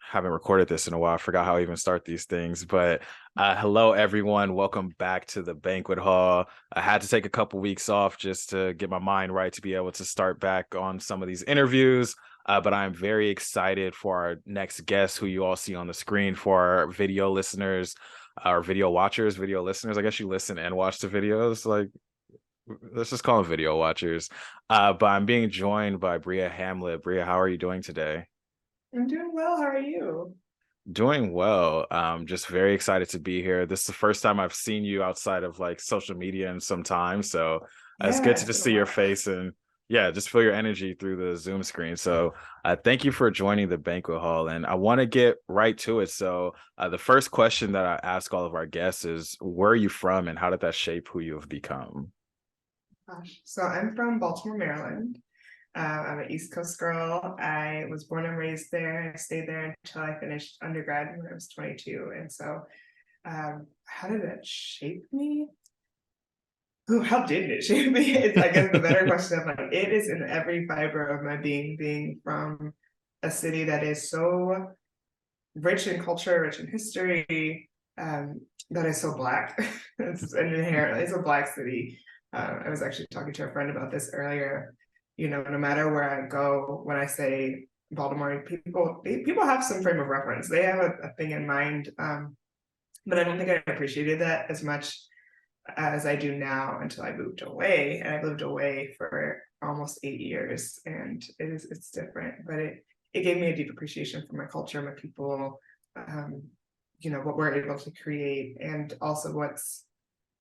haven't recorded this in a while. I forgot how I even start these things. But hello, everyone. Welcome back to the Banquet Hall. I had to take a couple weeks off just to get my mind right to be able to start back on some of these interviews. But I'm very excited for our next guest, who you all see on the screen, for our video listeners, our video watchers, video listeners. I guess you listen and watch the videos. Like, let's just call them video watchers. But I'm being joined by Bria Hamlet. Bria, how are you doing today? I'm doing well. How are you? Doing well. Just very excited to be here. This is the first time I've seen you outside of like social media in some time. So it's good Yeah, to it's just been a see your while. face and yeah, just feel your energy through the Zoom screen. So thank you for joining the banquet hall. And I want to get right to it. So the first question that I ask all of our guests is, where are you from and how did that shape who you have become? Gosh. So I'm from Baltimore, Maryland. I'm an East Coast girl. I was born and raised there. I stayed there until I finished undergrad when I was 22. And so, how did that shape me? Ooh, how did it shape me? It's, I guess, the better question of like, it is in every fiber of my being from a city that is so rich in culture, rich in history, that is so Black. It's an inherently it's a Black city. I was actually talking to a friend about this earlier. No matter where I go, when I say Baltimore, people have some frame of reference. They have a thing in mind, but I don't think I appreciated that as much as I do now until I moved away. And I lived away for almost 8 years, and it's different, but it gave me a deep appreciation for my culture, my people, um, what we're able to create, and also what's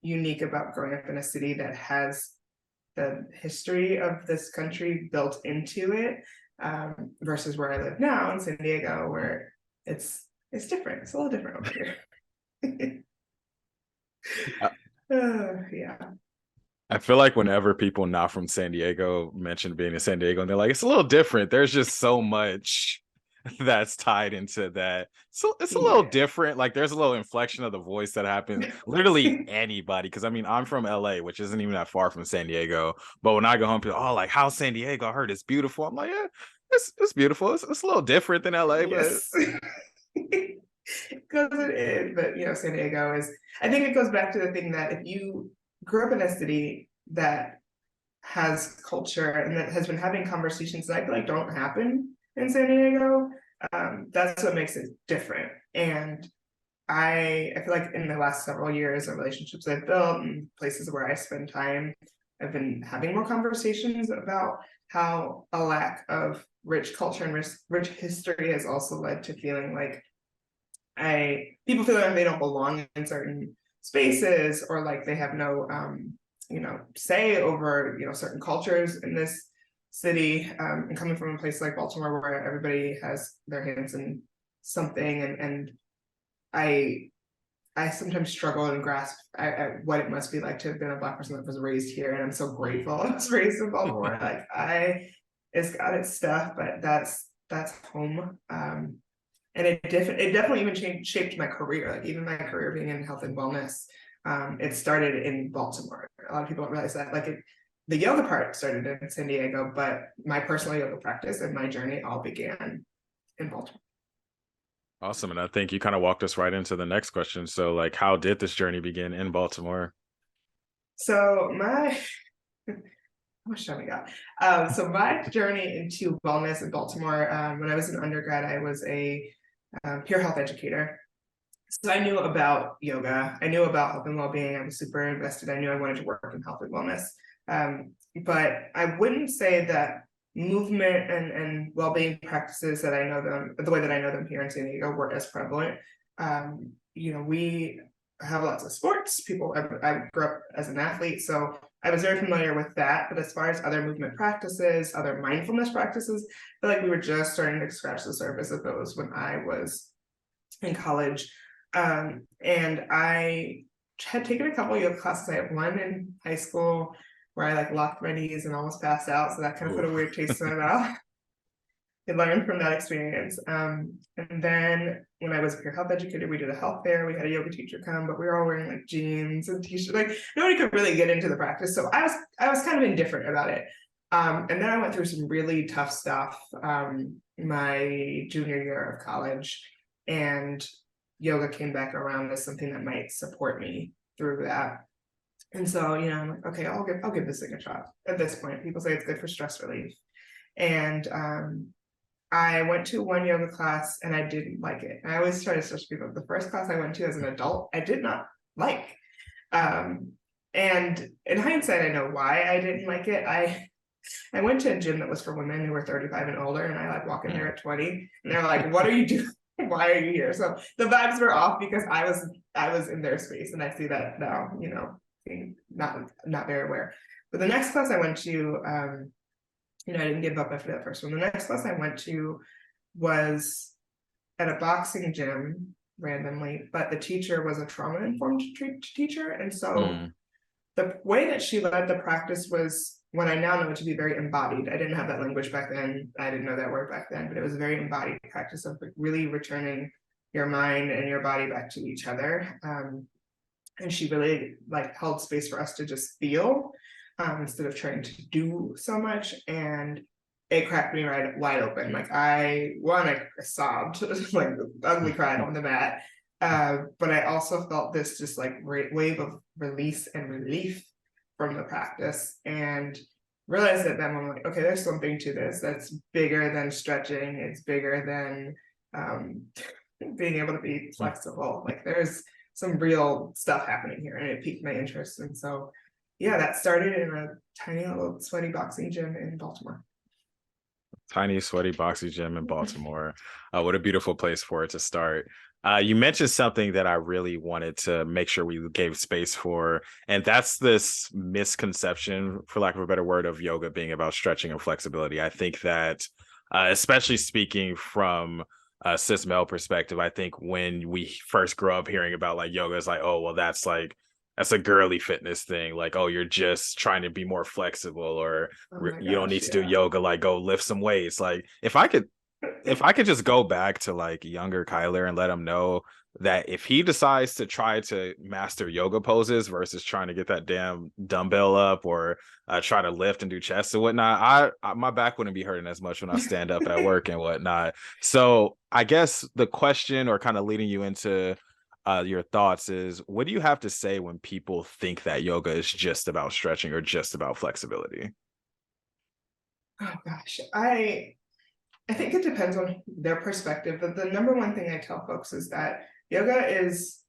unique about growing up in a city that has the history of this country built into it, versus where I live now in San Diego, where it's different. It's a little different over here. Yeah. I feel like whenever people not from San Diego mention being in San Diego, and they're like, it's a little different. There's just so much that's tied into that. So it's a little Yeah. different. Like there's a little inflection of the voice that happens. Literally anybody, because I mean, I'm from LA, which isn't even that far from San Diego. But when I go home, people, oh, like how's San Diego? I heard it's beautiful. I'm like, yeah, it's beautiful. It's a little different than LA, but Yes. Because it is, but San Diego is, I think it goes back to the thing that if you grew up in a city that has culture and that has been having conversations that I feel like don't happen in San Diego, that's what makes it different. And I feel like in the last several years, the relationships I've built and places where I spend time, I've been having more conversations about how a lack of rich culture and rich history has also led to feeling like people feel like they don't belong in certain spaces, or like they have no say over certain cultures in this city, and coming from a place like Baltimore where everybody has their hands in something, and I I sometimes struggle and grasp at what it must be like to have been a Black person that was raised here, and I'm so grateful I was raised in Baltimore. Like it's got its stuff, but that's home. And it definitely even shaped my career. Like even my career being in health and wellness, it started in Baltimore. A lot of people don't realize that. The yoga part started in San Diego, but my personal yoga practice and my journey all began in Baltimore. awesome. And I think you kind of walked us right into the next question. So, like, how did this journey begin in Baltimore? So my how much time we got? So my journey into wellness in Baltimore, when I was an undergrad, I was a peer health educator. So I knew about yoga. I knew about health and well-being. I was super invested. I knew I wanted to work in health and wellness. But I wouldn't say that movement and well-being practices that I know them, the way that I know them here in San Diego, were as prevalent. We have lots of sports. I grew up as an athlete, so I was very familiar with that. But as far as other movement practices, other mindfulness practices, I feel like we were just starting to scratch the surface of those when I was in college. And I had taken a couple of yoga classes. I had one in high school where I like locked my knees and almost passed out. So that kind of put Ooh. a weird taste in my mouth. I learned from that experience. And then when I was a peer health educator, we did a health fair. We had a yoga teacher come, but we were all wearing like jeans and t-shirts. Like nobody could really get into the practice. So I was kind of indifferent about it. And then I went through some really tough stuff my junior year of college, and yoga came back around as something that might support me through that. And so, I'm like, okay, I'll give this thing a shot. At this point, people say it's good for stress relief. And I went to one yoga class and I didn't like it. I always try to stress people. The first class I went to as an adult, I did not like. And in hindsight, I know why I didn't like it. I went to a gym that was for women who were 35 and older, and I like walk in there at 20, and they're like, "What are you doing? Why are you here?" So the vibes were off because I was in their space, and I see that now, being not very aware. But the next class I went to, I didn't give up after that first one. The next class I went to was at a boxing gym randomly, but the teacher was a trauma-informed teacher, and so the way that she led the practice was what I now know to be very embodied. I didn't have that language back then. I didn't know that word back then, but it was a very embodied practice of really returning your mind and your body back to each other. And she really held space for us to just feel instead of trying to do so much. And it cracked me right wide open. I sobbed, ugly cried on the mat. But I also felt this just great wave of release and relief from the practice, and realized at that moment, okay, there's something to this that's bigger than stretching. It's bigger than being able to be flexible. There's some real stuff happening here, and it piqued my interest. And so, yeah, that started in a tiny little sweaty boxing gym in Baltimore. Tiny, sweaty, boxy gym in Baltimore. What a beautiful place for it to start. You mentioned something that I really wanted to make sure we gave space for, and that's this misconception, for lack of a better word, of yoga being about stretching and flexibility. I think that, especially speaking from a cis male perspective, I think when we first grow up hearing about yoga, it's oh, well, that's a girly fitness thing. Oh, you're just trying to be more flexible, or you don't need to do yoga, go lift some weights. If I could just go back to younger Kyler and let him know that if he decides to try to master yoga poses versus trying to get that damn dumbbell up, or try to lift and do chest and whatnot, my back wouldn't be hurting as much when I stand up at work and whatnot. So I guess the question, or kind of leading you into your thoughts, is what do you have to say when people think that yoga is just about stretching or just about flexibility? Oh gosh, I think it depends on their perspective. But the number one thing I tell folks is that yoga is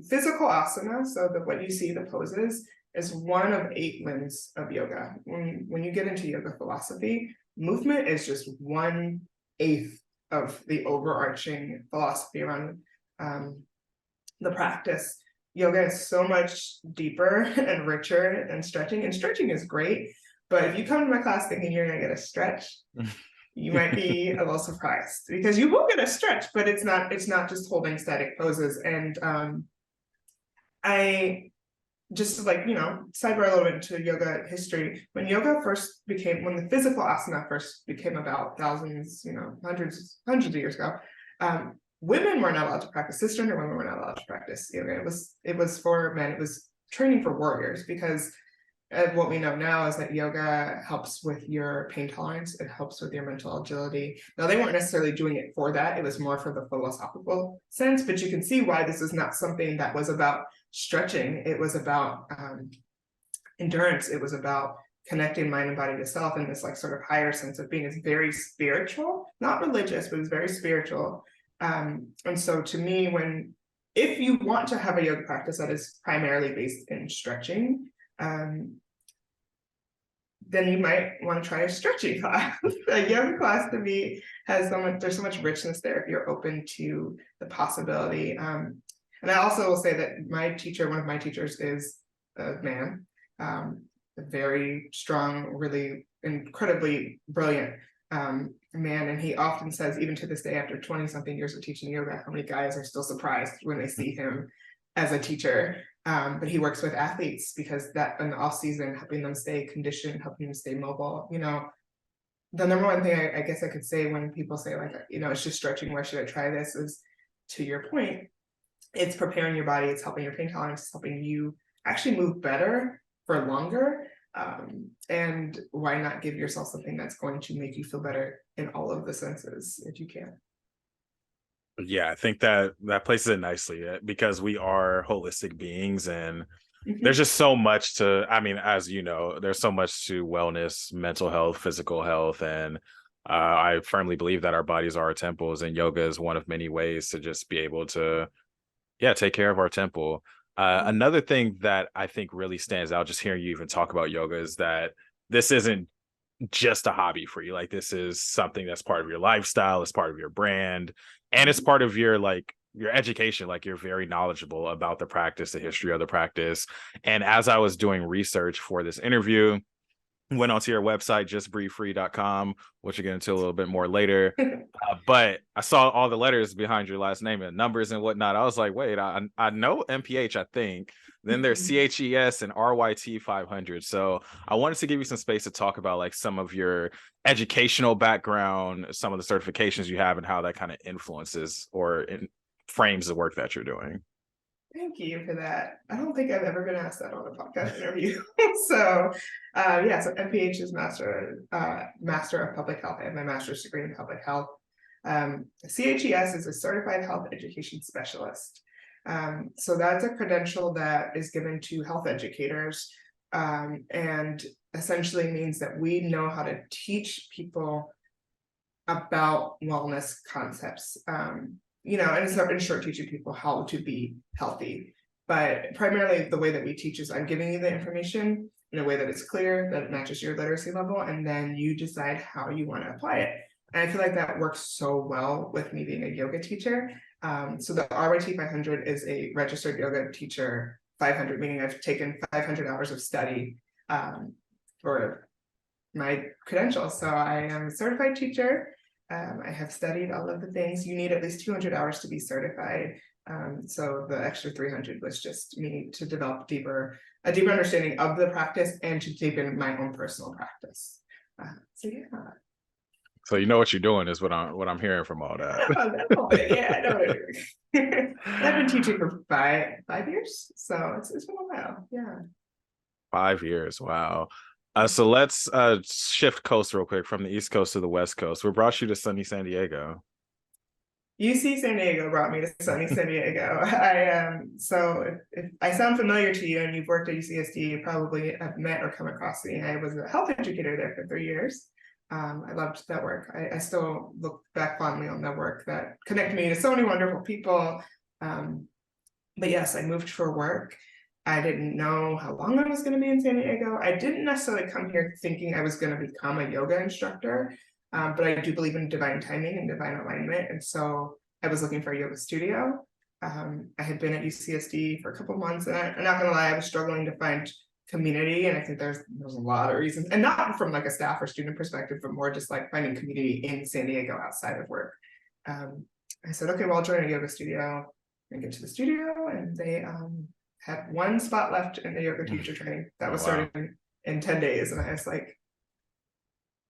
physical asana. So what you see, the poses, is one of 8 limbs of yoga. When you get into yoga philosophy, movement is just 1/8 of the overarching philosophy around the practice. Yoga is so much deeper and richer than stretching, and stretching is great. But if you come to my class thinking you're going to get a stretch, you might be a little surprised, because you will get a stretch, but it's not just holding static poses. And I just sidebar a little bit into yoga history. When the physical asana first became about thousands, hundreds of years ago, women were not allowed to practice. Cisgender women were not allowed to practice yoga. It was for men. It was training for warriors, because what we know now is that yoga helps with your pain tolerance. It helps with your mental agility. Now, they weren't necessarily doing it for that. It was more for the philosophical sense, but you can see why this is not something that was about stretching. It was about endurance. It was about connecting mind and body to self in this sort of higher sense of being. It's very spiritual, not religious, but it's very spiritual. And so to me, if you want to have a yoga practice that is primarily based in stretching, then you might want to try a stretching class. A yoga class, to me, there's so much richness there if you're open to the possibility. And I also will say that one of my teachers is a man, a very strong, really incredibly brilliant man. And he often says, even to this day, after 20 something years of teaching yoga, how many guys are still surprised when they see him as a teacher. But he works with athletes, because that in the off season, helping them stay conditioned, helping them stay mobile. The number one thing I guess I could say when people say it's just stretching, why should I try this, is, to your point, it's preparing your body, it's helping your pain tolerance, it's helping you actually move better for longer. And why not give yourself something that's going to make you feel better in all of the senses if you can? Yeah, I think that places it nicely because we are holistic beings, and there's Mhm. just so much to, I mean, as you know, there's so much to wellness, mental health, physical health, and I firmly believe that our bodies are our temples, and yoga is one of many ways to just be able to, yeah, take care of our temple. Another thing that I think really stands out, just hearing you even talk about yoga, is that this isn't just a hobby for you. Like, this is something that's part of your lifestyle, it's part of your brand, and it's Mhm. part of your, like, your education. Like, you're very knowledgeable about the practice, the history of the practice. And as I was doing research for this interview, went onto your website, JustBriFree.com, which we'll get into a little bit more later. But I saw all the letters behind your last name and numbers and whatnot. I was like, wait, I know MPH, I think. Then there's CHES and RYT 500. So I wanted to give you some space to talk about like some of your educational background, some of the certifications you have, and how that kind of influences or frames the work that you're doing. Thank you for that. I don't think I've ever been asked that on a podcast interview. So, yeah, so MPH is Master of Public Health. I have my master's degree in public health. CHES is a Certified Health Education Specialist. So that's a credential that is given to health educators, and essentially means that we know how to teach people about wellness concepts. And it's in short, teaching people how to be healthy. But primarily, the way that we teach is I'm giving you the information in a way that it's clear, that matches your literacy level, and then you decide how you want to apply it. And I feel like that works so well with me being a yoga teacher. So the RYT 500 is a registered yoga teacher 500, meaning I've taken 500 hours of study for my credentials. So I am a certified teacher. I have studied all of the things. You need at least 200 hours to be certified. So the extra 300 was just me to develop a deeper understanding of the practice and to deepen my own personal practice. So yeah. So you know what you're doing is what I'm hearing from all that. A little bit, yeah, I know what I'm doing. I've been teaching for five years, so it's been a while. Yeah. 5 years. Wow. So let's shift coast real quick from the East Coast to the West Coast. What brought you to sunny San Diego? UC San Diego brought me to sunny San Diego. If I sound familiar to you and you've worked at UCSD, you probably have met or come across me. I was a health educator there for 3 years. I loved that work. I still look back fondly on that work that connected me to so many wonderful people. But yes, I moved for work. I didn't know how long I was going to be in San Diego. I didn't necessarily come here thinking I was going to become a yoga instructor, but I do believe in divine timing and divine alignment. And so I was looking for a yoga studio. I had been at UCSD for a couple of months, and I'm not going to lie, I was struggling to find community. And I think there's a lot of reasons, and not from like a staff or student perspective, but more just like finding community in San Diego outside of work. I said, okay, well, I'll join a yoga studio and get to the studio, and they had one spot left in the yoga teacher training that Oh, was wow. starting in 10 days. And I was like,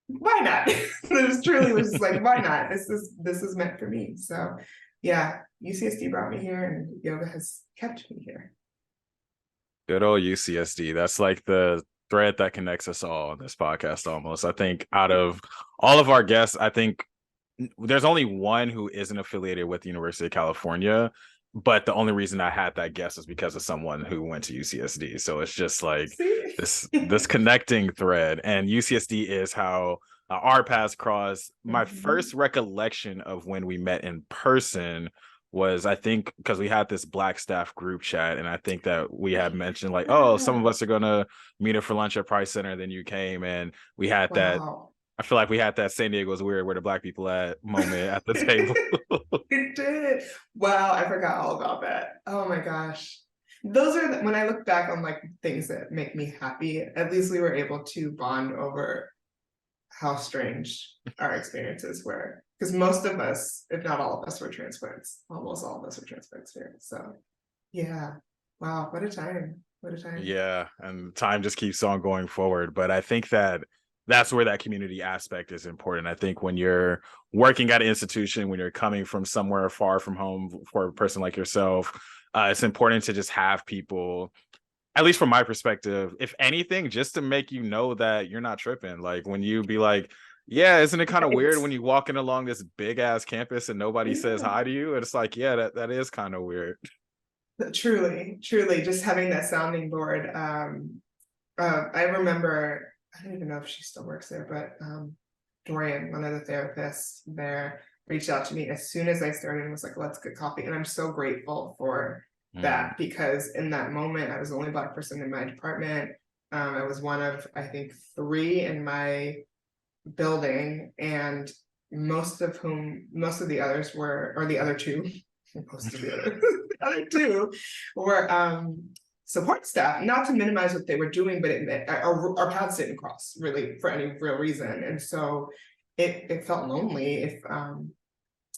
why not? This truly was just like, why not? This is meant for me. So yeah, UCSD brought me here, and yoga has kept me here. Good old UCSD. That's like the thread that connects us all on this podcast almost. I think out of all of our guests, I think there's only one who isn't affiliated with the University of California, but the only reason I had that guess was because of someone who went to UCSD. So it's just like See? this connecting thread, and UCSD is how our paths crossed. My Mhm. first recollection of when we met in person was, I think, because we had this Black staff group chat, and I think that we had mentioned like, oh, some of Yeah. us are gonna meet up for lunch at Price Center. Then you came, and we had that. Wow. I feel like we had that San Diego's weird, where the Black people at moment at the table. It did. Wow, I forgot all about that. Oh my gosh. Those are when I look back on like things that make me happy, at least we were able to bond over how strange our experiences were. Because most of us, if not all of us, were transplants. Almost all of us were transplants here. So yeah. Wow, what a time. What a time. Yeah, and time just keeps on going forward. But I think that that's where that community aspect is important. I think when you're working at an institution, when you're coming from somewhere far from home, for a person like yourself, it's important to just have people at least from my perspective, if anything, just to make you know that you're not tripping. Like when you be like, yeah, isn't it kind of Right. weird when you walking along this big ass campus and nobody says Yeah. hi to you? And it's like, yeah, that is kind of weird. Truly, truly, just having that sounding board. I remember, I don't even know if she still works there, but Dorian, one of the therapists there, reached out to me as soon as I started and was like, let's get coffee. And I'm so grateful for Mm, that, because in that moment, I was the only Black person in my department. I was one of, I think, 3 in my building, and most of the others were, or the other 2, most of the other 2 were support staff, not to minimize what they were doing, but our paths didn't cross really for any real reason. And so it felt lonely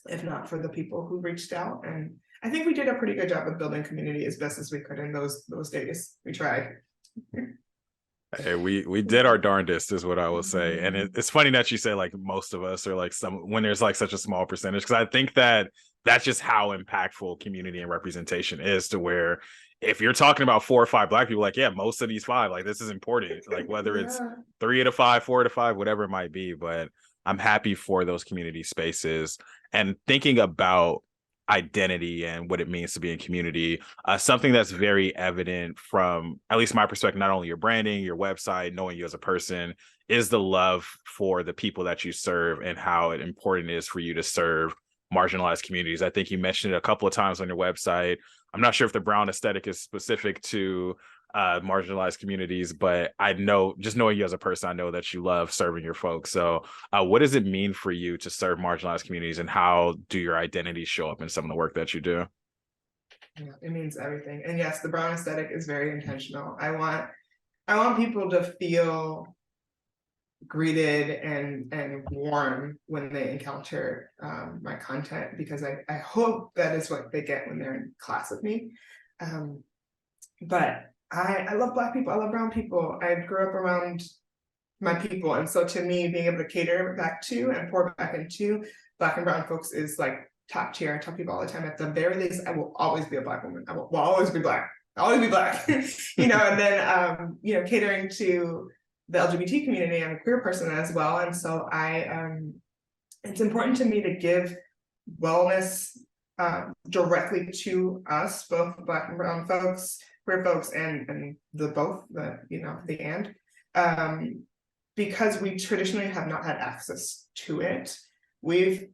if not for the people who reached out. And I think we did a pretty good job of building community as best as we could in those days. We tried. hey, we did our darndest, is what I will say. And it's funny that you say like most of us, or like some, when there's like such a small percentage, because I think that that's just how impactful community and representation is, to where if you're talking about 4 or 5 Black people, like, yeah, most of these 5, like, this is important, like whether it's Yeah. 3 to 5, 4 to 5, whatever it might be. But I'm happy for those community spaces. And thinking about identity and what it means to be in community, something that's very evident from at least my perspective, not only your branding, your website, knowing you as a person, is the love for the people that you serve and how important it is for you to serve marginalized communities. I think you mentioned it a couple of times on your website. I'm not sure if the brown aesthetic is specific to marginalized communities, but I know, just knowing you as a person, I know that you love serving your folks. So what does it mean for you to serve marginalized communities, and how do your identities show up in some of the work that you do? Yeah, it means everything. And yes, the brown aesthetic is very intentional. I want people to feel greeted and warm when they encounter my content, because I hope that is what they get when they're in class with me. Um, but I love Black people. I love brown people. I grew up around my people. And so to me, being able to cater back to and pour back into Black and brown folks is like top tier. I tell people all the time, at the very least, I will always be a Black woman. Will always be Black. I'll always be Black. And then catering to the LGBT community. I'm a queer person as well. And so it's important to me to give wellness directly to us, both Black and brown folks, queer folks, and the both, the and. Because we traditionally have not had access to it. We've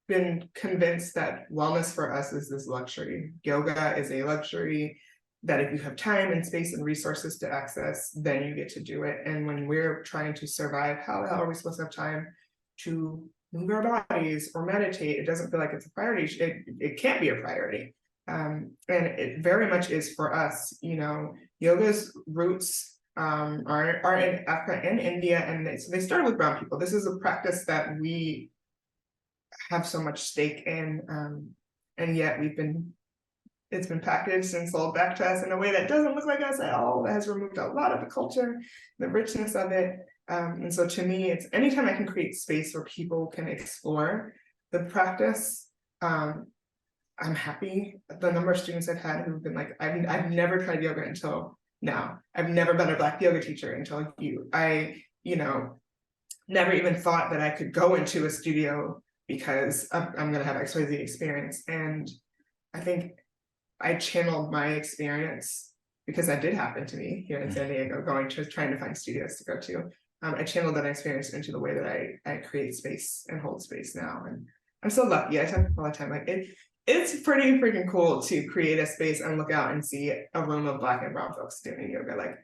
been convinced that wellness for us is this luxury. Yoga is a luxury that if you have time and space and resources to access, then you get to do it. And when we're trying to survive, how the hell are we supposed to have time to move our bodies or meditate? It doesn't feel like it's a priority. It can't be a priority. And it very much is for us. Yoga's roots are in Africa and India, and so they started with brown people. This is a practice that we have so much stake in, and yet it's been packaged and sold back to us in a way that doesn't look like us at all. That has removed a lot of the culture, the richness of it. And so to me, it's anytime I can create space where people can explore the practice, I'm happy. The number of students I've had who've been like, I've never tried yoga until now. I've never been a Black yoga teacher until you. Never even thought that I could go into a studio because I'm going to have XYZ experience. And I think I channeled my experience, because that did happen to me here in San Diego, trying to find studios to go to. I channeled that experience into the way that I create space and hold space now. And I'm so lucky. I tell people all the time, like it's pretty freaking cool to create a space and look out and see a room of Black and brown folks doing yoga. Like,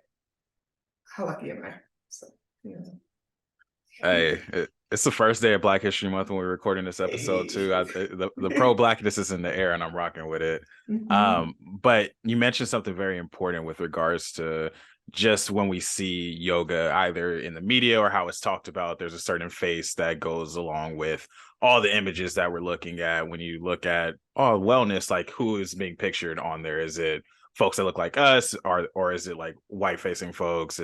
how lucky am I? So, yeah. Hey, it's the first day of Black History Month when we're recording this episode too. The pro Blackness is in the air, and I'm rocking with it. Mhm. But you mentioned something very important with regards to just when we see yoga, either in the media or how it's talked about, there's a certain face that goes along with all the images that we're looking at. When you look at wellness, like who is being pictured on there? Is it folks that look like us, or is it like white facing folks?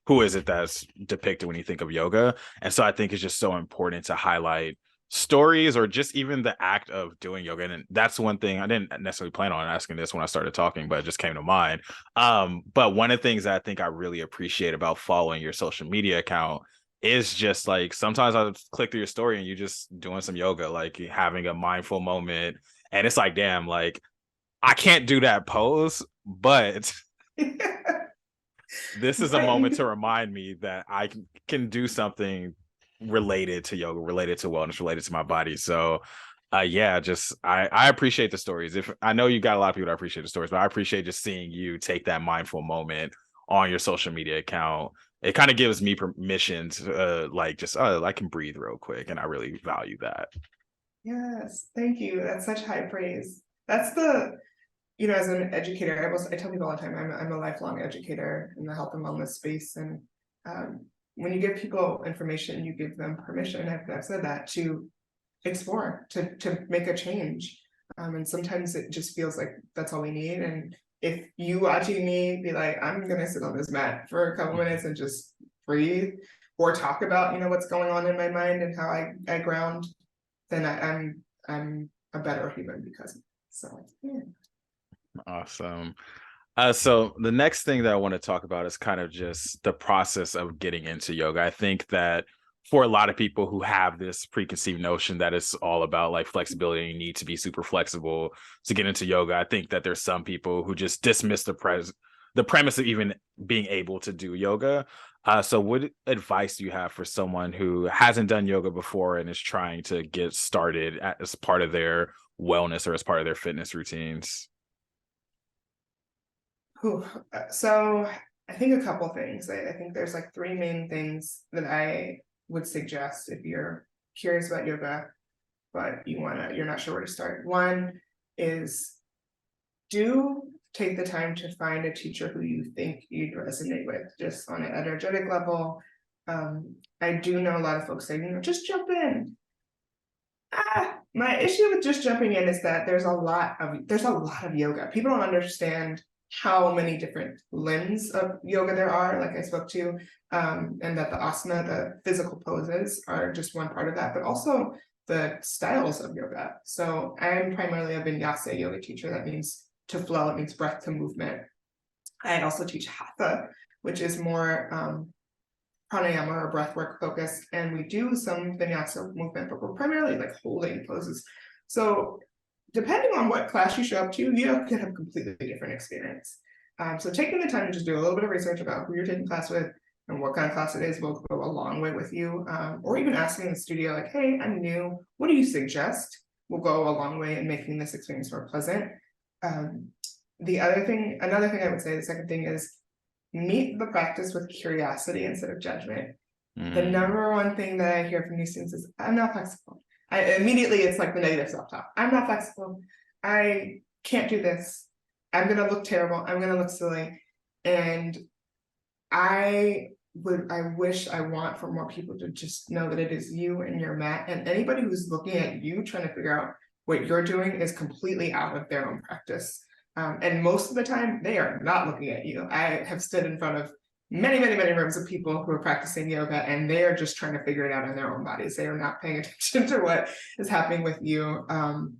Who is it that's depicted when you think of yoga? And so I think it's just so important to highlight stories or just even the act of doing yoga. And that's one thing I didn't necessarily plan on asking this when I started talking, but it just came to mind. But one of the things that I think I really appreciate about following your social media account is just like sometimes I click through your story and you're just doing some yoga, like having a mindful moment. And it's like, damn, like I can't do that pose, but this is a But moment to you remind me that I can do something related to yoga, related to wellness, related to my body. So yeah, just I appreciate the stories. If I know you got a lot of people that appreciate the stories, but I appreciate just seeing you take that mindful moment on your social media account. It kind of gives me permission to like just I can breathe real quick, and I really value that. yes, thank you. That's such high praise. That's the, you know, as an educator, I tell people all the time, I'm a lifelong educator in the health and wellness space. And when you give people information, you give them permission. I've said that to explore, to make a change. And sometimes it just feels like that's all we need. And if you watching me be like, I'm gonna sit on this mat for a couple minutes and just breathe or talk about, you know, what's going on in my mind and how I ground, then I'm a better human because of it. So yeah. Awesome. So the next thing that I want to talk about is kind of just the process of getting into yoga. I think that for a lot of people who have this preconceived notion that it's all about like flexibility, you need to be super flexible to get into yoga. I think that there's some people who just dismiss the premise of even being able to do yoga. So what advice do you have for someone who hasn't done yoga before and is trying to get started as part of their wellness or as part of their fitness routines? Whew. So I think a couple things. I think there's like three main things that I would suggest if you're curious about yoga, but you're not sure where to start. One is, do take the time to find a teacher who you think you'd resonate with, just on an energetic level. I do know a lot of folks say, you know, just jump in. My issue with just jumping in is that there's a lot of yoga. People don't understand how many different limbs of yoga there are, like I spoke to, and that the asana, the physical poses, are just one part of that, but also the styles of yoga. So I'm primarily a vinyasa yoga teacher. That means to flow. It means breath to movement. I also teach hatha, which is more pranayama or breath work focused, and we do some vinyasa movement, but we're primarily like holding poses. So depending on what class you show up to, you could have a completely different experience. So taking the time to just do a little bit of research about who you're taking class with and what kind of class it is will go a long way with you. Or even asking the studio, like, hey, I'm new, what do you suggest? Will go a long way in making this experience more pleasant. Another thing I would say, the second thing is, meet the practice with curiosity instead of judgment. The Mm. number one thing that I hear from new students is, I'm not flexible. It's like the negative self-talk. I'm not flexible. I can't do this. I'm gonna look terrible. I'm gonna look silly. And I I want for more people to just know that it is you and your mat, and anybody who's looking at you trying to figure out what you're doing is completely out of their own practice. And most of the time, they are not looking at you. I have stood in front of many, many, many rooms of people who are practicing yoga, and they are just trying to figure it out in their own bodies. They are not paying attention to what is happening with you. And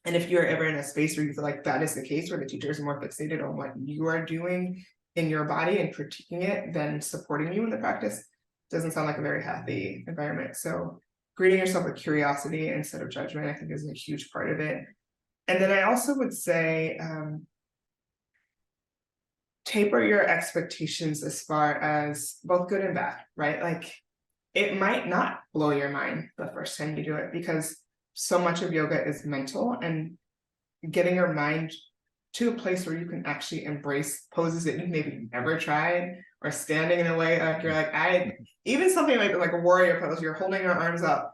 if you're ever in a space where you feel like that is the case, where the teacher is more fixated on what you are doing in your body and critiquing it than supporting you in the practice, doesn't sound like a very healthy environment. So greeting yourself with curiosity instead of judgment, I think, is a huge part of it. And then I also would say, taper your expectations as far as both good and bad, right? Like, it might not blow your mind the first time you do it, because so much of yoga is mental, and getting your mind to a place where you can actually embrace poses that you maybe never tried, or standing in a way like you're like, even something like a warrior pose, you're holding your arms up.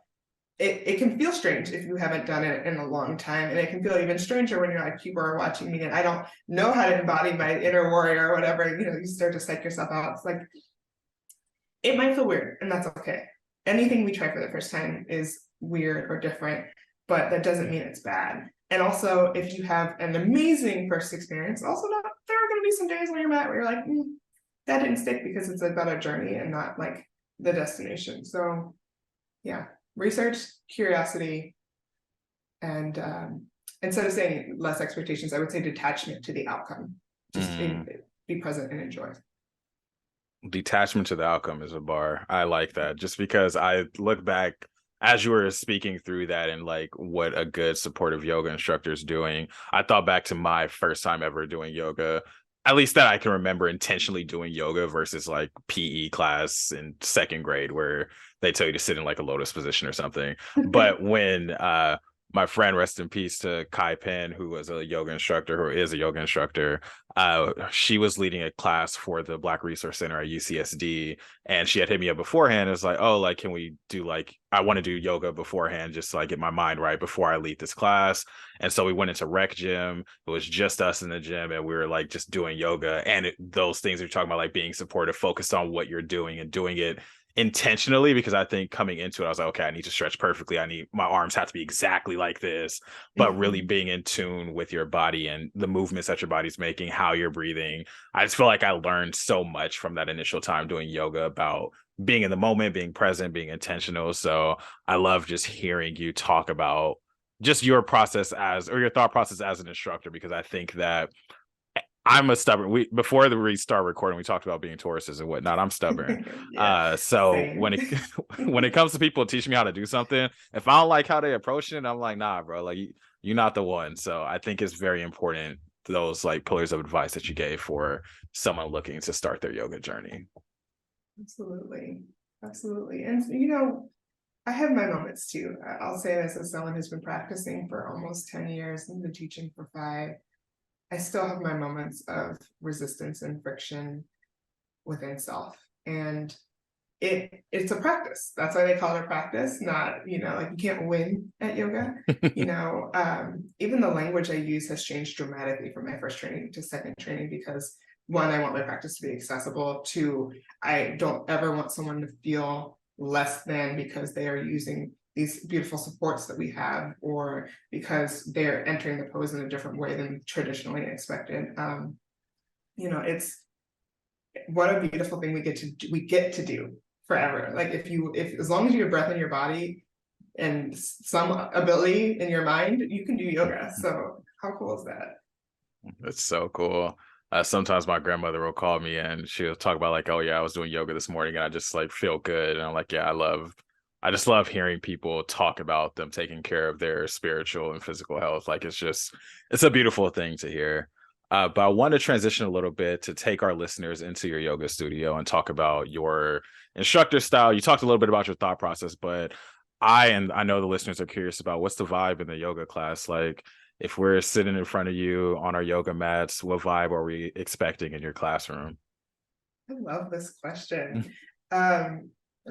It can feel strange if you haven't done it in a long time, and it can feel even stranger when you're like, people are watching me and I don't know how to embody my inner warrior or whatever. You know, you start to psych yourself out. It's like, it might feel weird, and that's okay. Anything we try for the first time is weird or different, but that doesn't mean it's bad. And also, if you have an amazing first experience, also there are going to be some days when you're mad where you're like, that didn't stick, because it's about a journey and not like the destination. So yeah. research, curiosity, and instead of saying less expectations, I would say detachment to the outcome. Just be present and enjoy. Detachment to the outcome is a bar. I like that, just because I look back as you were speaking through that and like what a good supportive yoga instructor is doing. I thought back to my first time ever doing yoga, at least that I can remember intentionally doing yoga, versus like PE class in second grade where they tell you to sit in like a lotus position or something. But when my friend, rest in peace to Kai Penn, who was a yoga instructor, who is a yoga instructor, she was leading a class for the Black Resource Center at UCSD, and she had hit me up beforehand. It was like, oh, like, can we do, like, I want to do yoga beforehand just to like get my mind right before I lead this class. And so we went into rec gym. It was just us in the gym, and we were like just doing yoga. And those things you're talking about, like being supportive, focused on what you're doing and doing it intentionally, because I think coming into it, I was like, okay, I need to stretch perfectly. I need, my arms have to be exactly like this, but really being in tune with your body and the movements that your body's making, how you're breathing. I just feel like I learned so much from that initial time doing yoga about being in the moment, being present, being intentional. So I love just hearing you talk about just your process as, or your thought process as an instructor, because I think that I'm a stubborn. Before we start recording, we talked about being Tauruses and whatnot. I'm stubborn. Yeah, So same. when it when it comes to people teaching me how to do something, if I don't like how they approach it, I'm like, nah, bro, like you're not the one. So I think it's very important, those like pillars of advice that you gave for someone looking to start their yoga journey. Absolutely. Absolutely. And you know, I have my moments too. I'll say this as someone who's been practicing for almost 10 years and been teaching for 5. I still have my moments of resistance and friction within self. And it's a practice. That's why they call it a practice, not, you know, like you can't win at yoga. You know, even the language I use has changed dramatically from my first training to second training, because 1, I want my practice to be accessible. 2, I don't ever want someone to feel less than because they are using these beautiful supports that we have, or because they're entering the pose in a different way than traditionally expected. You know, it's what a beautiful thing we get to do forever. Like if as long as you have breath in your body and some ability in your mind, you can do yoga. So how cool is that? That's so cool. Sometimes my grandmother will call me and she'll talk about like, oh yeah, I was doing yoga this morning and I just like feel good. And I'm like, yeah, I just love hearing people talk about them taking care of their spiritual and physical health. Like it's a beautiful thing to hear. But I want to transition a little bit to take our listeners into your yoga studio and talk about your instructor style. You talked a little bit about your thought process, but I know the listeners are curious about what's the vibe in the yoga class. Like, if we're sitting in front of you on our yoga mats, what vibe are we expecting in your classroom? I love this question.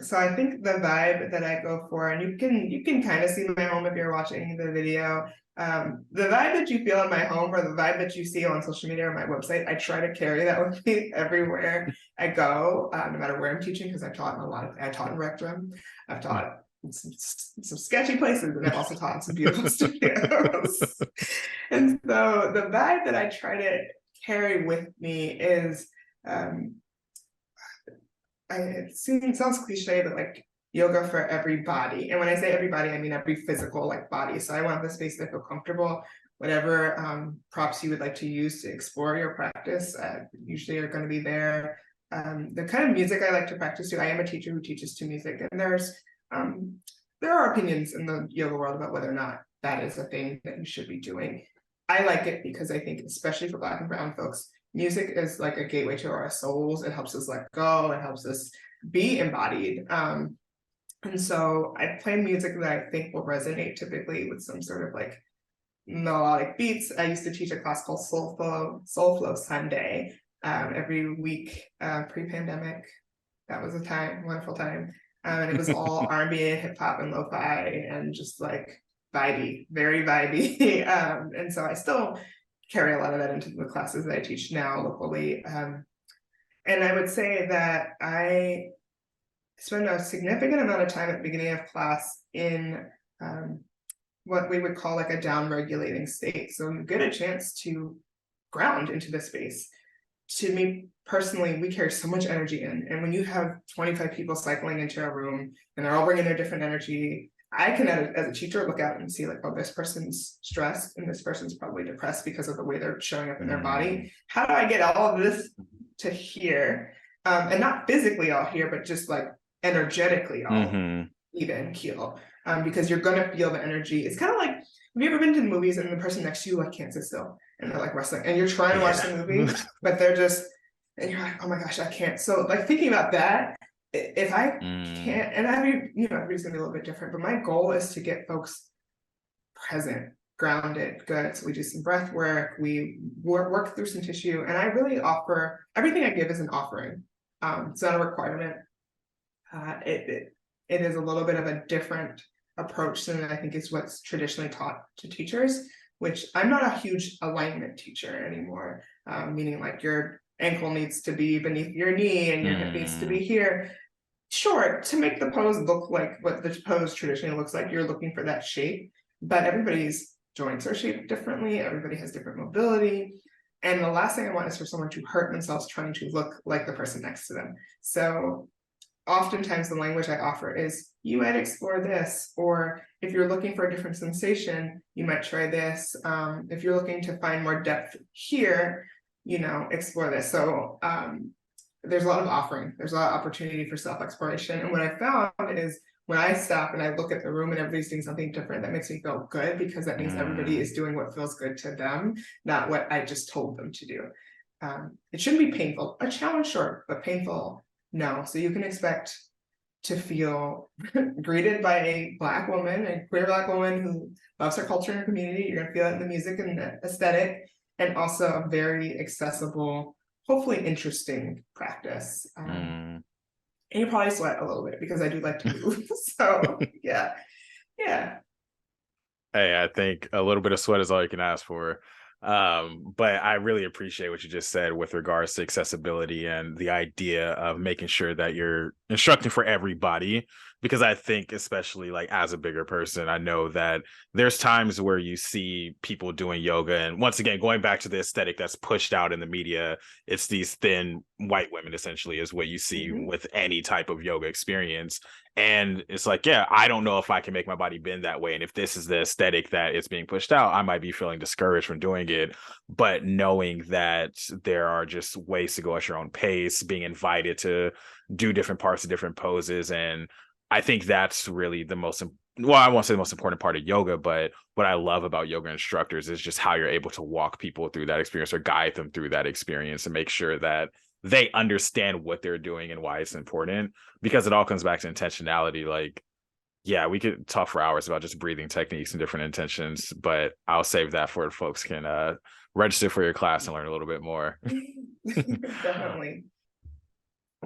So I think the vibe that I go for, and you can kind of see my home if you're watching the video. The vibe that you feel in my home, or the vibe that you see on social media or my website, I try to carry that with me everywhere I go, no matter where I'm teaching, because I taught in rec room, I've taught in some sketchy places, and I've also taught in some beautiful studios. And so the vibe that I try to carry with me is, it sounds cliche, but like yoga for everybody. And when I say everybody, I mean every physical like body. So I want the space to feel comfortable. Whatever props you would like to use to explore your practice, usually are going to be there. The kind of music I like to practice to, I am a teacher who teaches to music, and there are opinions in the yoga world about whether or not that is a thing that you should be doing. I like it because I think, especially for Black and brown folks, music is like a gateway to our souls. It helps us let go. It helps us be embodied. And so I play music that I think will resonate typically with some sort of like melodic beats. I used to teach a class called Soul Flow Sunday every week pre-pandemic. That was a wonderful time. And it was all R&B and hip hop and lo-fi and just like vibey, very vibey. And so I still carry a lot of that into the classes that I teach now locally. And I would say that I spend a significant amount of time at the beginning of class in what we would call like a down-regulating state. So you get a chance to ground into the space. To me personally, we carry so much energy in. And when you have 25 people cycling into a room and they're all bringing their different energy, I can, as a teacher, look out and see like, oh, this person's stressed and this person's probably depressed because of the way they're showing up in their body. How do I get all of this to here? And not physically all here, but just like energetically all even keel. Because you're gonna feel the energy. It's kind of like, have you ever been to movies and the person next to you like can't sit still and they're like wrestling and you're trying to watch the movie, but they're just, and you're like, oh my gosh, I can't. So like thinking about that, if I can't, and I mean, everybody's gonna be a little bit different, but my goal is to get folks present, grounded, good. So we do some breath work, we work through some tissue, and I really offer, everything I give is an offering. It's not a requirement. It is a little bit of a different approach than I think is what's traditionally taught to teachers, which I'm not a huge alignment teacher anymore, meaning like your ankle needs to be beneath your knee and your hip needs to be here. Sure, to make the pose look like what the pose traditionally looks like, you're looking for that shape, but everybody's joints are shaped differently, everybody has different mobility, and the last thing I want is for someone to hurt themselves trying to look like the person next to them. So oftentimes the language I offer is, you might explore this, or if you're looking for a different sensation, you might try this. If you're looking to find more depth here, explore this. So there's a lot of offering, there's a lot of opportunity for self-exploration. And what I found is when I stop and I look at the room and everybody's doing something different, that makes me feel good, because that means everybody is doing what feels good to them, not what I just told them to do. It shouldn't be painful. A challenge, sure, but painful, no. So you can expect to feel greeted by a Black woman, a queer Black woman who loves her culture and community. You're gonna feel it in the music and the aesthetic, and also a very accessible, hopefully interesting practice. And you probably sweat a little bit because I do like to move. So yeah. Hey, I think a little bit of sweat is all you can ask for. But I really appreciate what you just said with regards to accessibility and the idea of making sure that you're instructing for everybody, because I think, especially like as a bigger person, I know that there's times where you see people doing yoga, and once again, going back to the aesthetic that's pushed out in the media, it's these thin white women essentially is what you see with any type of yoga experience. And it's like, yeah, I don't know if I can make my body bend that way. And if this is the aesthetic that it's being pushed out, I might be feeling discouraged from doing it. But knowing that there are just ways to go at your own pace, being invited to do different parts of different poses. And I think that's really the most, well, I won't say the most important part of yoga, but what I love about yoga instructors is just how you're able to walk people through that experience or guide them through that experience and make sure that they understand what they're doing and why it's important, because it all comes back to intentionality. Like, yeah, we could talk for hours about just breathing techniques and different intentions, but I'll save that for folks can register for your class and learn a little bit more. Definitely.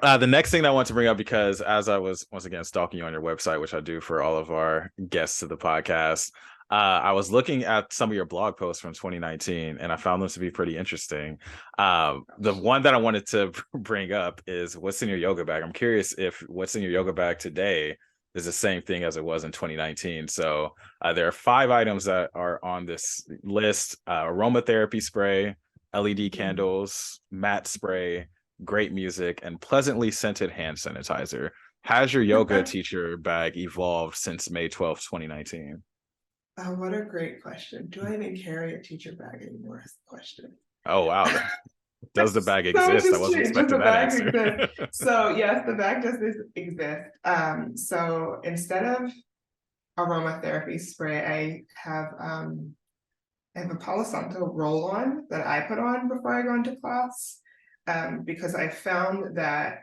The next thing that I want to bring up, because as I was once again stalking you on your website, which I do for all of our guests to the podcast, I was looking at some of your blog posts from 2019, and I found them to be pretty interesting. The one that I wanted to bring up is what's in your yoga bag. I'm curious if what's in your yoga bag today is the same thing as it was in 2019. So there are 5 items that are on this list: aromatherapy spray, LED candles, mat spray, great music, and pleasantly scented hand sanitizer. Has your yoga teacher bag evolved since May 12th, 2019? Oh, what a great question. Do I even carry a teacher bag anymore is the question. Oh, wow. Does the bag So exist? I wasn't expecting that answer. So yes, the bag does exist. So instead of aromatherapy spray, I have a Palo Santo roll-on that I put on before I go into class, because I found that,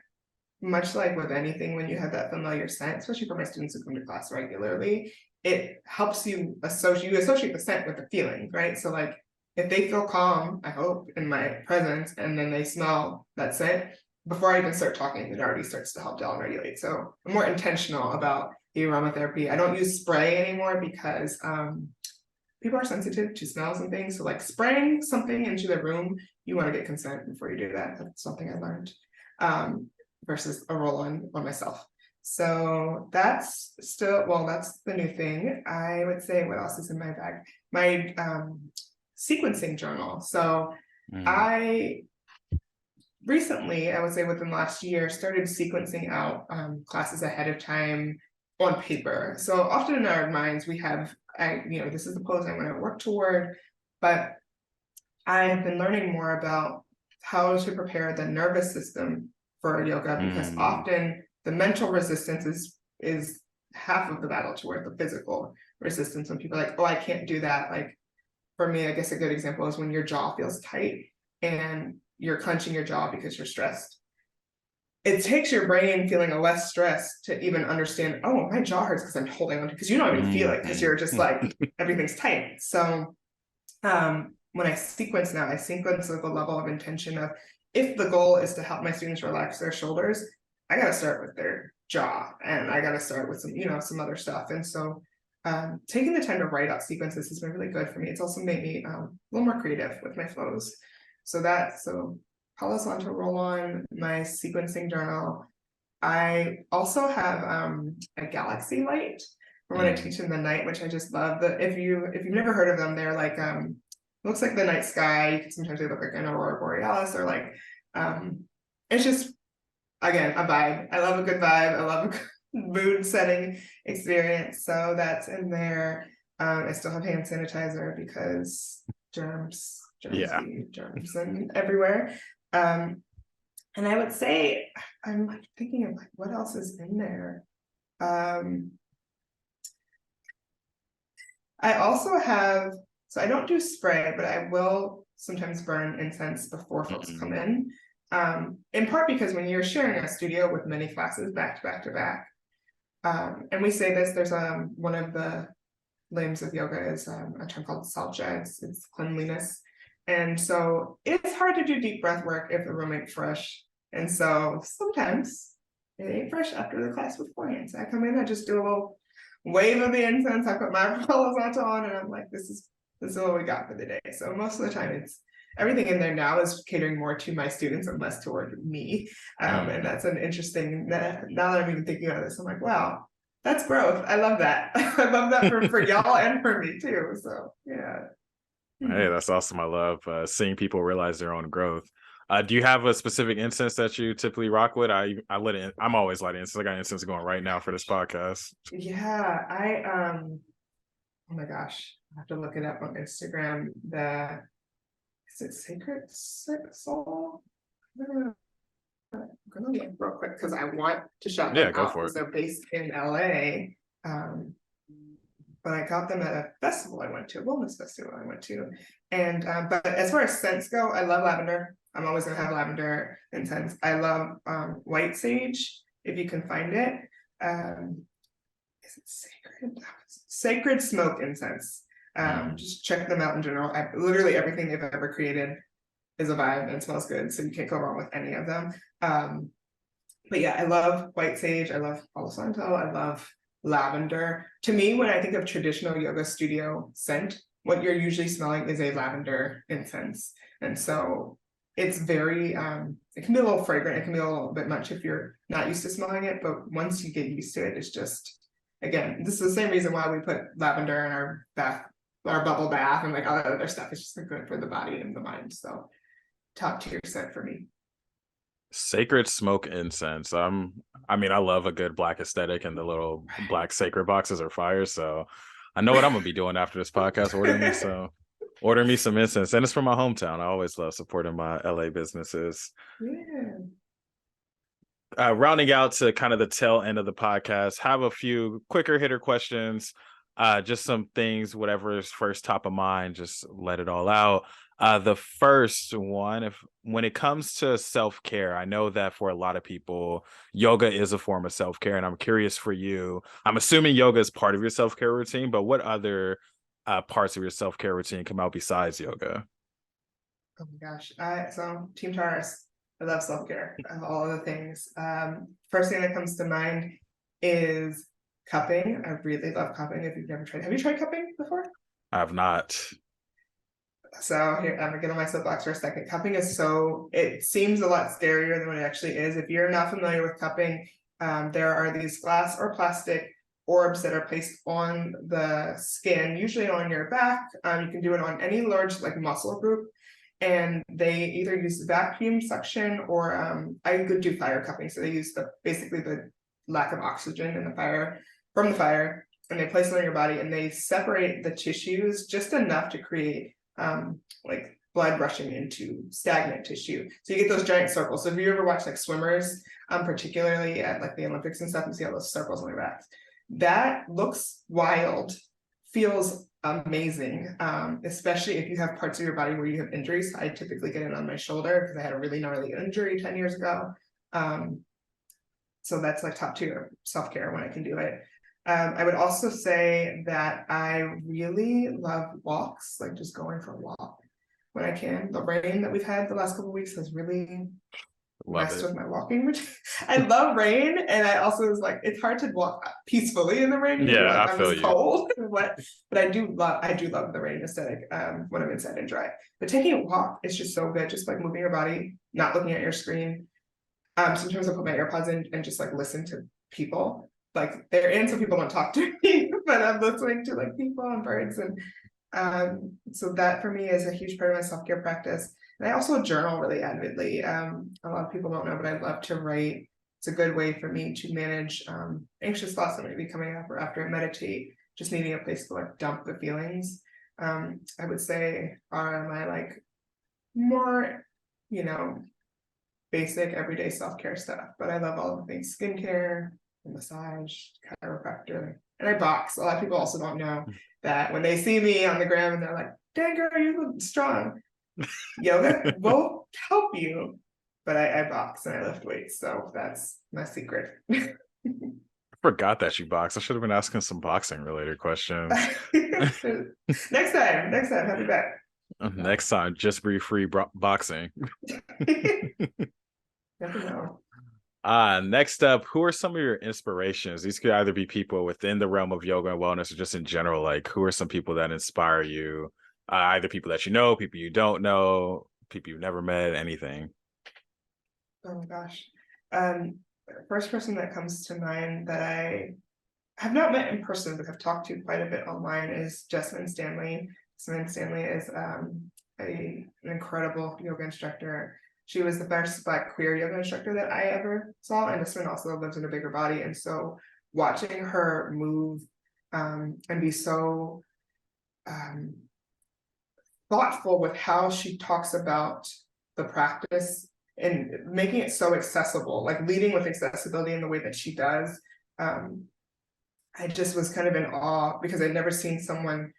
much like with anything, when you have that familiar scent, especially for my students who come to class regularly, it helps you associate the scent with the feeling, right? So like if they feel calm, I hope, in my presence, and then they smell that scent, before I even start talking, it already starts to help downregulate. So I'm more intentional about the aromatherapy. I don't use spray anymore because people are sensitive to smells and things. So like spraying something into the room, you want to get consent before you do that. That's something I learned. Versus a roll-on myself. So that's still, well, that's the new thing. I would say, what else is in my bag? My sequencing journal. So I recently, I would say within the last year, started sequencing out classes ahead of time, on paper. So often in our minds, we have, this is the pose I want to work toward, but I've been learning more about how to prepare the nervous system for yoga, because often the mental resistance is half of the battle toward the physical resistance. When people are like, oh, I can't do that. Like for me, I guess a good example is when your jaw feels tight and you're clenching your jaw because you're stressed. It takes your brain feeling a less stress to even understand, oh, my jaw hurts because I'm holding on to, because you don't even feel it because you're just like, everything's tight. So when I sequence now, I sequence with a level of intention of, if the goal is to help my students relax their shoulders, I got to start with their jaw, and I got to start with some other stuff. And so taking the time to write out sequences has been really good for me. It's also made me a little more creative with my flows. So Palo Santo roll on, my sequencing journal. I also have a galaxy light for when I teach in the night, which I just love. If you've never heard of them, they're like looks like the night sky. Sometimes they look like an aurora borealis, or like it's just, again, a vibe. I love a good vibe. I love a mood setting experience. So that's in there. I still have hand sanitizer because germs and everywhere. And I would say, I'm like thinking of like what else is in there. I also have, so I don't do spray, but I will sometimes burn incense before folks come in part because when you're sharing a studio with many classes back to back to back, and we say this, there's one of the limbs of yoga is a term called salcha, it's cleanliness. And so it's hard to do deep breath work if the room ain't fresh. And so sometimes it ain't fresh after the class beforehand. So I come in, I just do a little wave of the incense, I put my Palo Santo on, and I'm like, this is what we got for the day. So most of the time it's everything in there now is catering more to my students and less toward me. And that's an interesting, now that I'm even thinking about this, I'm like, wow, that's growth. I love that. I love that for y'all and for me too. So yeah. Hey, that's awesome. I love seeing people realize their own growth. Do you have a specific incense that you typically rock with? I'm always lighting incense. I got incense going right now for this podcast. Yeah, oh my gosh, I have to look it up on Instagram. Is it Sacred Soul? I'm gonna look real quick because I want to shout them Go out for because it. they're based in LA. But I got them at a festival I went to, a wellness festival I went to. And but as far as scents go, I love lavender. I'm always gonna have lavender incense. I love white sage, if you can find it. Is it sacred? Sacred smoke incense. Just check them out in general. Literally everything they've ever created is a vibe and smells good, so you can't go wrong with any of them. But yeah, I love white sage. I love Palo Santo. I love lavender. To me, when I think of traditional yoga studio scent, what you're usually smelling is a lavender incense. And so it's very, it can be a little fragrant. It can be a little bit much if you're not used to smelling it. But once you get used to it, it's just, again, this is the same reason why we put lavender in our bath, our bubble bath, and like all that other stuff. It's just good for the body and the mind. So top tier scent for me. Sacred smoke incense. I mean, I love a good black aesthetic, and the little black sacred boxes are fire. So I know what I'm gonna be doing after this podcast. Order me some incense, and it's from my hometown. I always love supporting my LA businesses. Yeah. Rounding out to kind of the tail end of the podcast, have a few quicker hitter questions. Just some things, whatever is first top of mind, just let it all out. The first one, when it comes to self-care, I know that for a lot of people, yoga is a form of self-care, and I'm curious for you. I'm assuming yoga is part of your self-care routine, but what other parts of your self-care routine come out besides yoga? Oh my gosh. So Team Taurus, I love self-care. I love all of the things. First thing that comes to mind is cupping. I really love cupping. If you've never tried, have you tried cupping before? I have not. So here, I'm gonna get on my soapbox for a second. Cupping is it seems a lot scarier than what it actually is. If you're not familiar with cupping, there are these glass or plastic orbs that are placed on the skin, usually on your back. You can do it on any large like muscle group. And they either use vacuum suction or I could do fire cupping. So they use basically the lack of oxygen in the fire from the fire, and they place it on your body, and they separate the tissues just enough to create like blood rushing into stagnant tissue. So you get those giant circles. So if you ever watch like swimmers, particularly at like the Olympics and stuff, you see all those circles on their backs. That looks wild, feels amazing, especially if you have parts of your body where you have injuries. I typically get it on my shoulder because I had a really gnarly injury 10 years ago. So that's like top tier self-care when I can do it. I would also say that I really love walks, like just going for a walk when I can. The rain that we've had the last couple of weeks has really messed with my walking routine. I love rain, and I also was like, it's hard to walk peacefully in the rain. Yeah, like, I I'm feel just you. cold, but I do love the rain aesthetic when I'm inside and dry. But taking a walk is just so good, just like moving your body, not looking at your screen. Sometimes I'll put my AirPods in and just like listen to people. Like they're in, so people don't talk to me, but I'm listening to like people and birds. And so that for me is a huge part of my self-care practice. And I also journal really avidly. A lot of people don't know, but I love to write. It's a good way for me to manage anxious thoughts that may be coming up, or after I meditate, just needing a place to like dump the feelings. I would say are my like more, basic everyday self-care stuff, but I love all the things: skincare, massage, chiropractor, and I box. A lot of people also don't know that when they see me on the gram and they're like, dang girl, you look strong. Yoga will help you, but I box and I lift weights, so that's my secret. I forgot that you box. I should have been asking some boxing related questions. Next time, have you back. Next time, JustBriFree boxing. Never know. Next up, who are some of your inspirations? These could either be people within the realm of yoga and wellness, or just in general. Like, who are some people that inspire you? Either people that you know, people you don't know, people you've never met, anything. Oh my gosh. First person that comes to mind that I have not met in person, but have talked to quite a bit online is Jessamine Stanley. Jessamine Stanley is an incredible yoga instructor. She was the first Black queer yoga instructor that I ever saw, and Jessamine also lives in a bigger body. And so watching her move and be so thoughtful with how she talks about the practice and making it so accessible, like leading with accessibility in the way that she does. I just was kind of in awe because I'd never seen someone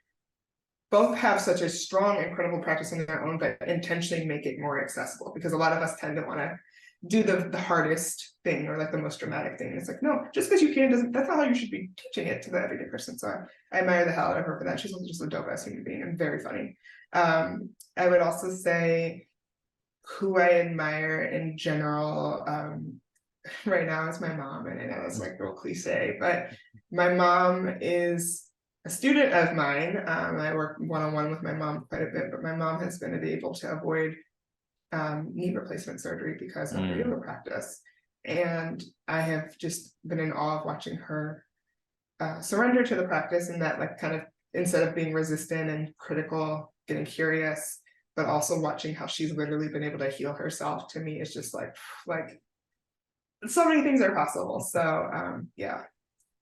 both have such a strong, incredible practice on their own, but intentionally make it more accessible, because a lot of us tend to want to do the hardest thing or like the most dramatic thing. It's like, no, just because you can doesn't, that's not how you should be teaching it to the everyday person. So I admire the hell out of her for that. She's just a dope ass human being and very funny. I would also say who I admire in general right now is my mom, and I know it's like real cliche, but my mom is a student of mine. I work one-on-one with my mom quite a bit, but my mom has been able to avoid knee replacement surgery because of her yoga practice. And I have just been in awe of watching her surrender to the practice, and that like kind of, instead of being resistant and critical, getting curious, but also watching how she's literally been able to heal herself, to me is just like so many things are possible. So yeah.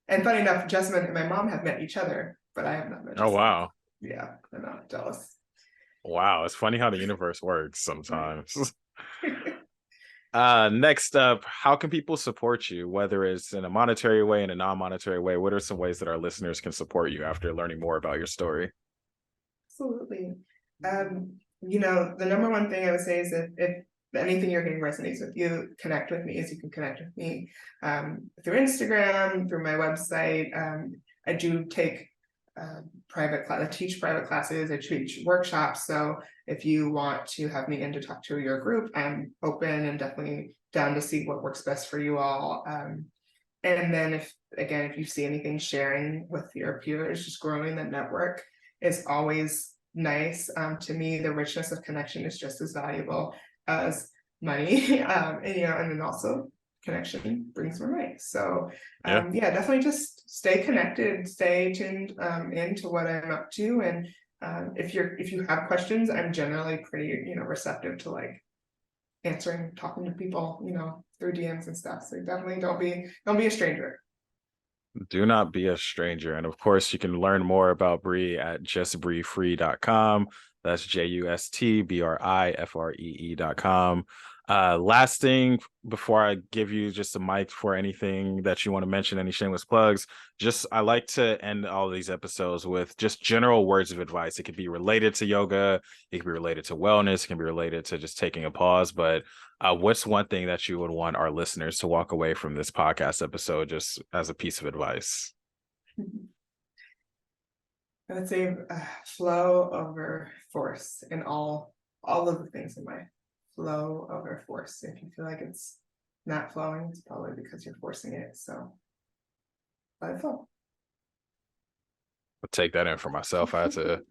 And funny enough, Jessamine and my mom have met each other, but I have not met Jessamine. Oh, wow. Yeah, I'm not jealous. Wow, it's funny how the universe works sometimes. Next up, how can people support you, whether it's in a monetary way, in a non-monetary way? What are some ways that our listeners can support you after learning more about your story? Absolutely. The number one thing I would say is if anything you're getting resonates with you, connect with me, as you can connect with me through Instagram, through my website. I do take I teach private classes, I teach workshops. So if you want to have me in to talk to your group, I'm open and definitely down to see what works best for you all. And then if you see anything, sharing with your peers, just growing the network is always nice. To me, the richness of connection is just as valuable as money. And then also connection brings more money. So definitely just stay connected, stay tuned into what I'm up to. And if you have questions, I'm generally pretty, receptive to like answering, talking to people, through DMs and stuff. So definitely don't be a stranger. Do not be a stranger. And of course, you can learn more about Bree at justbrifree.com. That's JustBriFree.com. Last thing before I give you just a mic for anything that you want to mention, any shameless plugs, just I like to end all these episodes with just general words of advice. It could be related to yoga, it could be related to wellness, it can be related to just taking a pause. But what's one thing that you would want our listeners to walk away from this podcast episode just as a piece of advice? I would say flow over force in all of the things in life. Flow over force. If you feel like it's not flowing, it's probably because you're forcing it. So let it flow. I'll take that in for myself. I had to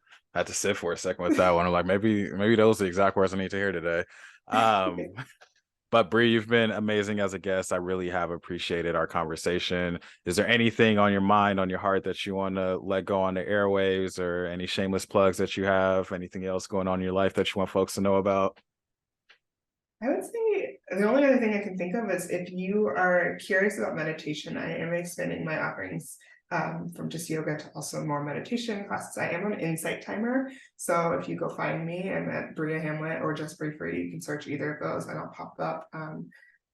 sit for a second with that one. I'm like, maybe those are the exact words I need to hear today. Um, But Brie, you've been amazing as a guest. I really have appreciated our conversation. Is there anything on your mind, on your heart that you want to let go on the airwaves, or any shameless plugs that you have? Anything else going on in your life that you want folks to know about? I would say the only other thing I can think of is if you are curious about meditation, I am expanding my offerings from just yoga to also more meditation classes. I am an insight timer. So if you go find me, I'm at Bria Hamlet or JustBriFree. You can search either of those and I'll pop up.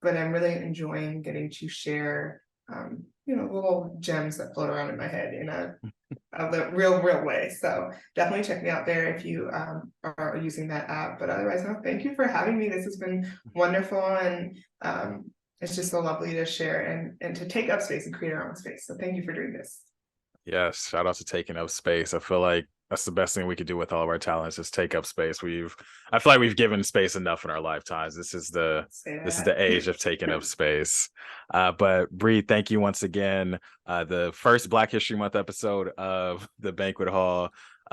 But I'm really enjoying getting to share, little gems that float around in my head in a real way. So definitely check me out there if you are using that app. But otherwise, no, thank you for having me. This has been wonderful, and it's just so lovely to share and to take up space and create our own space. So thank you for doing this. Yes, shout out to taking up space. I feel like that's the best thing we could do with all of our talents is take up space. I feel like we've given space enough in our lifetimes. This is the age of taking up space. But Bree, thank you once again. The first Black History Month episode of the Banquet Hall.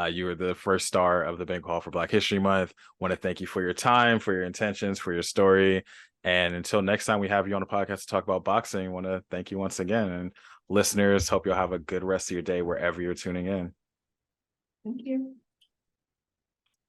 You were the first star of the Banquet Hall for Black History Month. Want to thank you for your time, for your intentions, for your story. And until next time we have you on the podcast to talk about boxing, want to thank you once again. And listeners, hope you'll have a good rest of your day wherever you're tuning in. Thank you.